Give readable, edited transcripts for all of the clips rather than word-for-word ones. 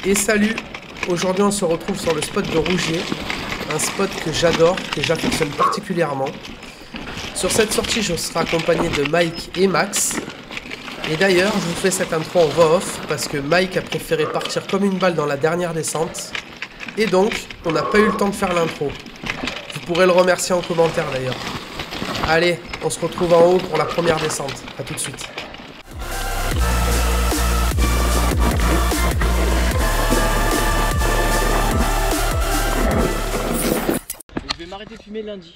Et salut, aujourd'hui on se retrouve sur le spot de Rougier, un spot que j'adore, que j'affectionne particulièrement. Sur cette sortie je serai accompagné de Mike et Max. Et d'ailleurs je vous fais cette intro en voix off parce que Mike a préféré partir comme une balle dans la dernière descente. Et donc on n'a pas eu le temps de faire l'intro. Vous pourrez le remercier en commentaire d'ailleurs. Allez, on se retrouve en haut pour la première descente. A tout de suite. Je vais m'arrêter de fumer lundi.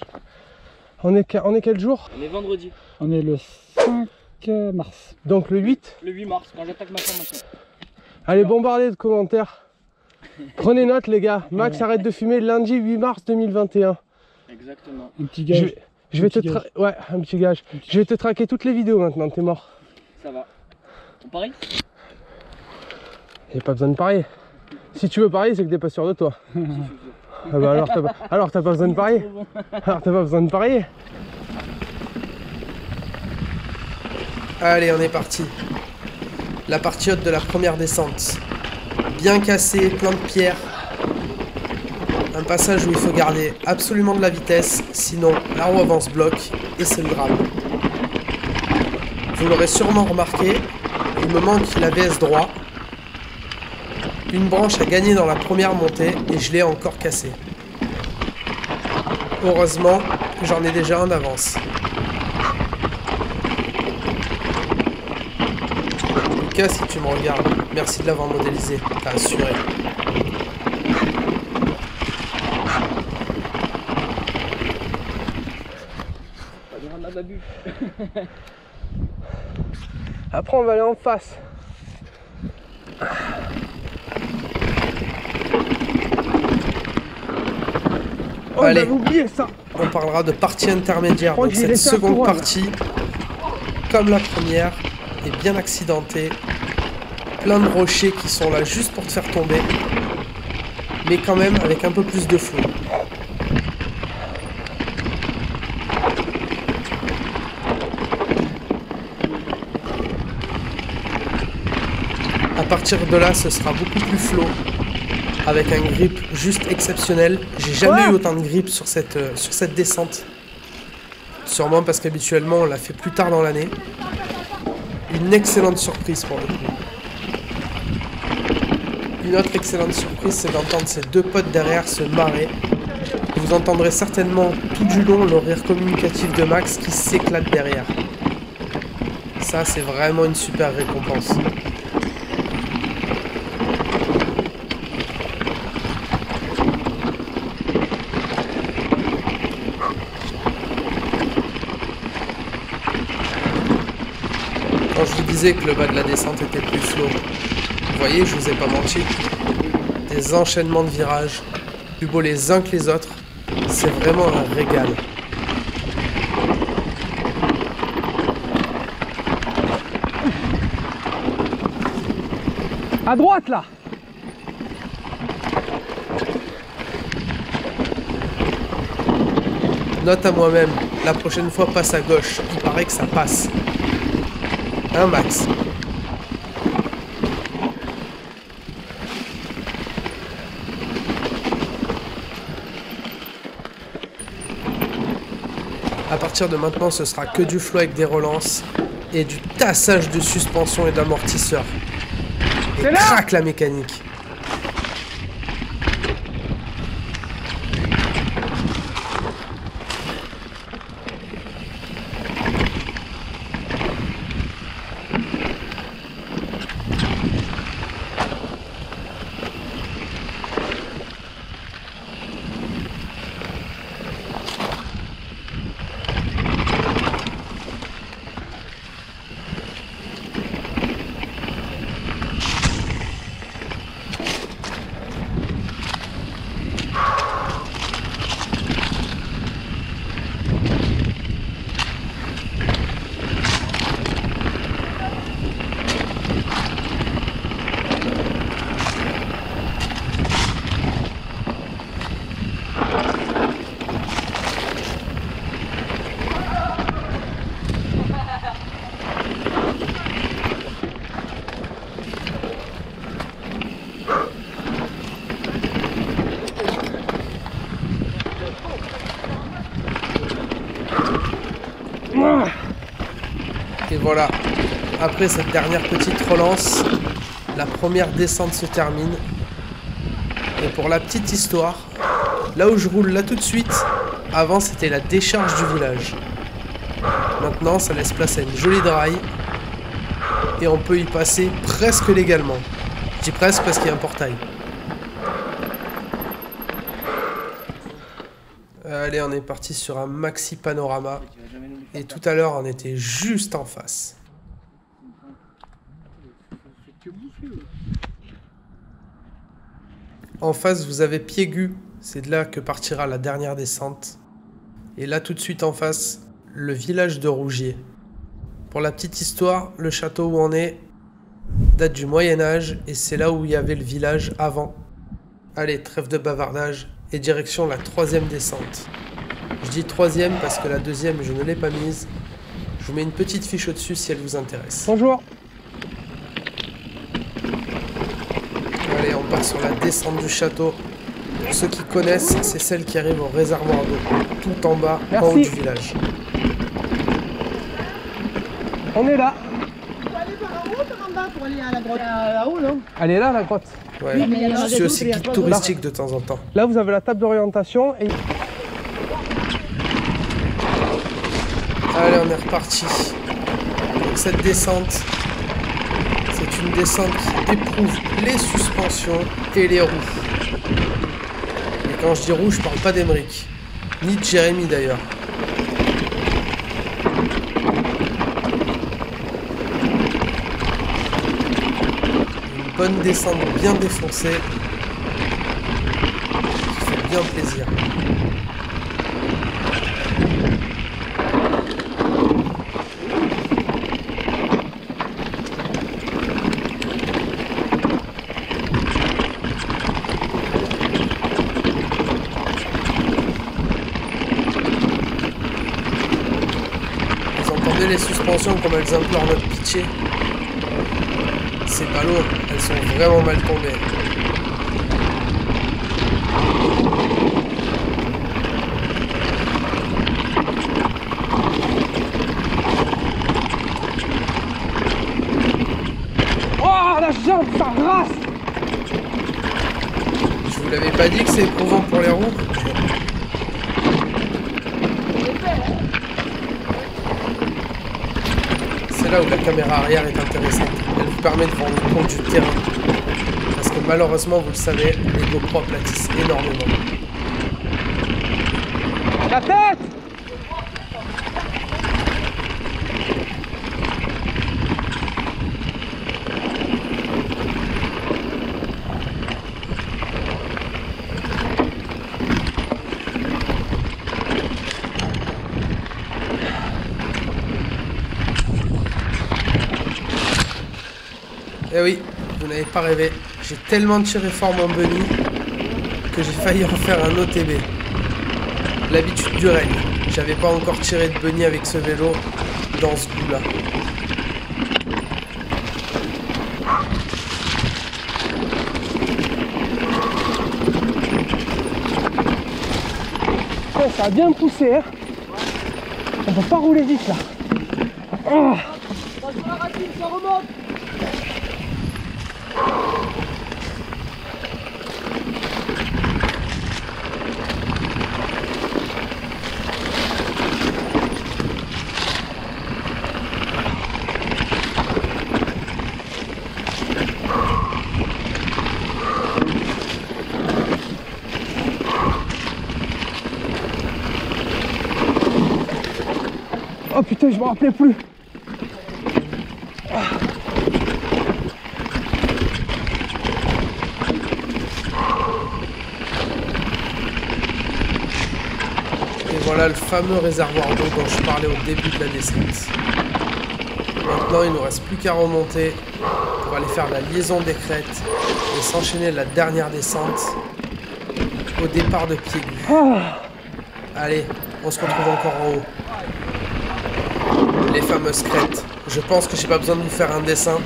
On est quel jour? On est vendredi. On est le 5 mars. Donc le 8. Le 8 mars, quand j'attaque ma formation. Allez, bombardez de commentaires. Prenez note les gars. Max arrête de fumer lundi 8 mars 2021. Exactement. Un petit gage. Je vais te ouais, un petit gage. Je vais te traquer toutes les vidéos maintenant, t'es mort. Ça va. On parie? Il n'y a pas besoin de parier. Si tu veux parier, c'est que t'es pas sûr de toi. Ah bah alors t'as pas besoin de parier. Alors t'as pas besoin de parier. Allez, on est parti. La partie haute de la première descente. Bien cassé, plein de pierres. Un passage où il faut garder absolument de la vitesse, sinon la roue avance bloque et c'est le drame. Vous l'aurez sûrement remarqué, il me manque l'ABS droit. Une branche a gagné dans la première montée et je l'ai encore cassé. Heureusement, j'en ai déjà un d'avance. Lucas, si tu me regardes, merci de l'avoir modélisé, t'as assuré. Après on va aller en face. Oh, allez, oublié ça. on parlera de partie intermédiaire. Donc cette seconde partie, comme la première, est bien accidentée. Plein de rochers qui sont là juste pour te faire tomber. Mais quand même avec un peu plus de flow. À partir de là, ce sera beaucoup plus flow, avec un grip juste exceptionnel. J'ai jamais eu autant de grip sur cette descente. Sûrement parce qu'habituellement, on l'a fait plus tard dans l'année. Une excellente surprise pour le coup. Une autre excellente surprise, c'est d'entendre ces deux potes derrière se marrer. Vous entendrez certainement tout du long le rire communicatif de Max qui s'éclate derrière. Ça, c'est vraiment une super récompense. Quand je vous disais que le bas de la descente était plus slow, vous voyez, je vous ai pas menti. Des enchaînements de virages, plus beaux les uns que les autres, c'est vraiment un régal. À droite là. Note à moi-même, la prochaine fois passe à gauche, il paraît que ça passe. Hein Max? À partir de maintenant, ce sera que du flow avec des relances et du tassage de suspension et d'amortisseur. Et craque la mécanique. voilà. Après cette dernière petite relance, la première descente se termine. Et pour la petite histoire, là où je roule là tout de suite, avant c'était la décharge du village. Maintenant ça laisse place à une jolie draille. Et on peut y passer presque légalement. Je dis presque parce qu'il y a un portail. Allez, on est parti sur un maxi panorama. Et tout à l'heure on était juste en face. En face, vous avez Piégu. C'est de là que partira la dernière descente. Et là, tout de suite en face, le village de Rougier. Pour la petite histoire, le château où on est date du Moyen-Âge et c'est là où il y avait le village avant. Allez, trêve de bavardage et direction la 3e descente. Je dis 3e parce que la 2e, je ne l'ai pas mise. Je vous mets une petite fiche au-dessus si elle vous intéresse. Bonjour. Allez, on part sur la descente du château. Pour ceux qui connaissent, c'est celle qui arrive au réservoir d'eau, tout en bas, en haut du village. On est là. Faut aller par en haut, par en bas pour aller à la grotte. Là-haut, non? Elle est là, la grotte. Ouais, Oui, mais il y en a je suis d'autres, aussi il y a guide pas touristique de temps en temps. Là, vous avez la table d'orientation et... Allez, on est reparti. Donc cette descente, c'est une descente qui éprouve les suspensions et les roues. Et quand je dis roue, je parle pas d'Emeric, ni de Jérémy d'ailleurs. Une bonne descente bien défoncée, qui fait bien plaisir. Les suspensions comme elles implorent notre pitié. Ces ballots, elles sont vraiment mal tombées. Oh, la jambe, ça rase. Je vous l'avais pas dit que c'est éprouvant pour les roues? C'est là où la caméra arrière est intéressante. Elle vous permet de vous rendre compte du terrain. Parce que malheureusement, vous le savez, les GoPro aplatissent énormément. La tête. Eh oui, vous n'avez pas rêvé. J'ai tellement tiré fort mon bunny que j'ai failli en faire un OTB. L'habitude du règne. J'avais pas encore tiré de bunny avec ce vélo dans ce goût-là. Oh, ça a bien poussé, hein. On peut pas rouler vite là. Oh. Ça remonte. Oh putain, je me rappelais plus. Et voilà le fameux réservoir d'eau dont je parlais au début de la descente. Maintenant, il ne nous reste plus qu'à remonter pour aller faire la liaison des crêtes et s'enchaîner la dernière descente au départ de Piégu. Oh. Allez, on se retrouve encore en haut. Les fameuses crêtes. Je pense que j'ai pas besoin de vous faire un dessin.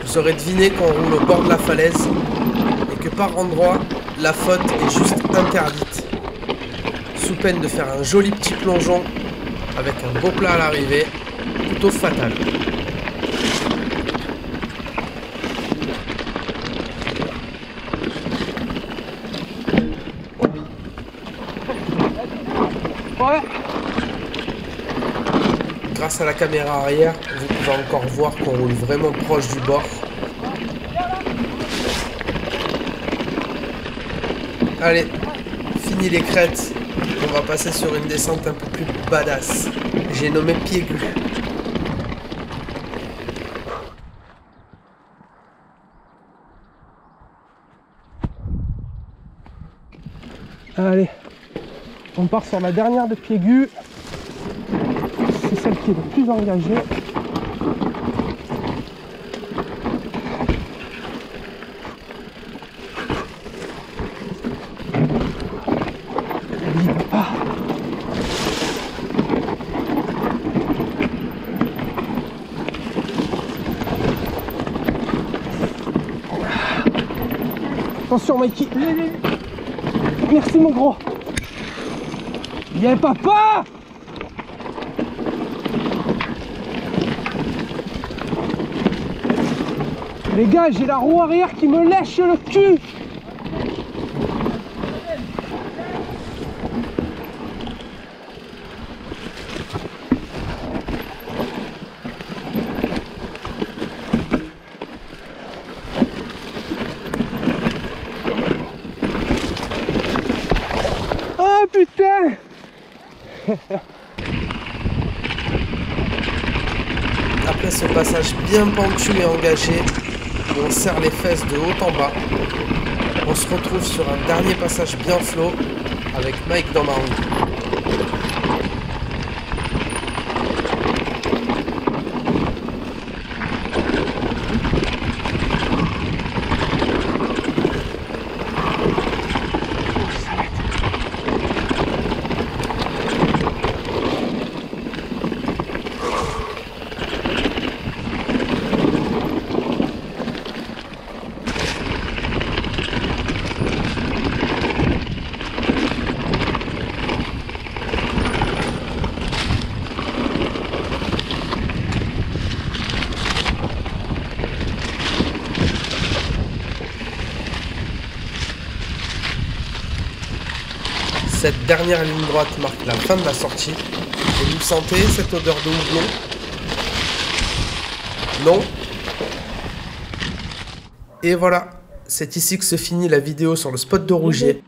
Vous aurez deviné qu'on roule au bord de la falaise et que par endroit, la faute est juste interdite. Sous peine de faire un joli petit plongeon avec un beau plat à l'arrivée. plutôt fatale. Ouais. Grâce à la caméra arrière, vous pouvez encore voir qu'on roule vraiment proche du bord. Allez, fini les crêtes. On va passer sur une descente un peu plus badass. J'ai nommé pied aigu. Allez, on part sur la dernière de pied aigu. C'est celle qui est le plus engagée. Attention Mikey. Merci mon gros. Yeah papa. Les gars, j'ai la roue arrière qui me lèche le cul. Oh putain. Après ce passage bien pentu et engagé, où on serre les fesses de haut en bas, on se retrouve sur un dernier passage bien flot avec Mike dans ma roue. Cette dernière ligne droite marque la fin de la sortie. Et vous sentez cette odeur de houblon? Non? Et voilà, c'est ici que se finit la vidéo sur le spot de Rougier.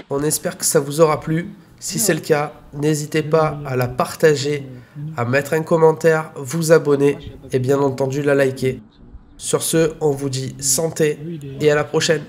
On espère que ça vous aura plu. Si c'est le cas, n'hésitez pas à la partager, à mettre un commentaire, vous abonner et bien entendu la liker. Sur ce, on vous dit santé et à la prochaine.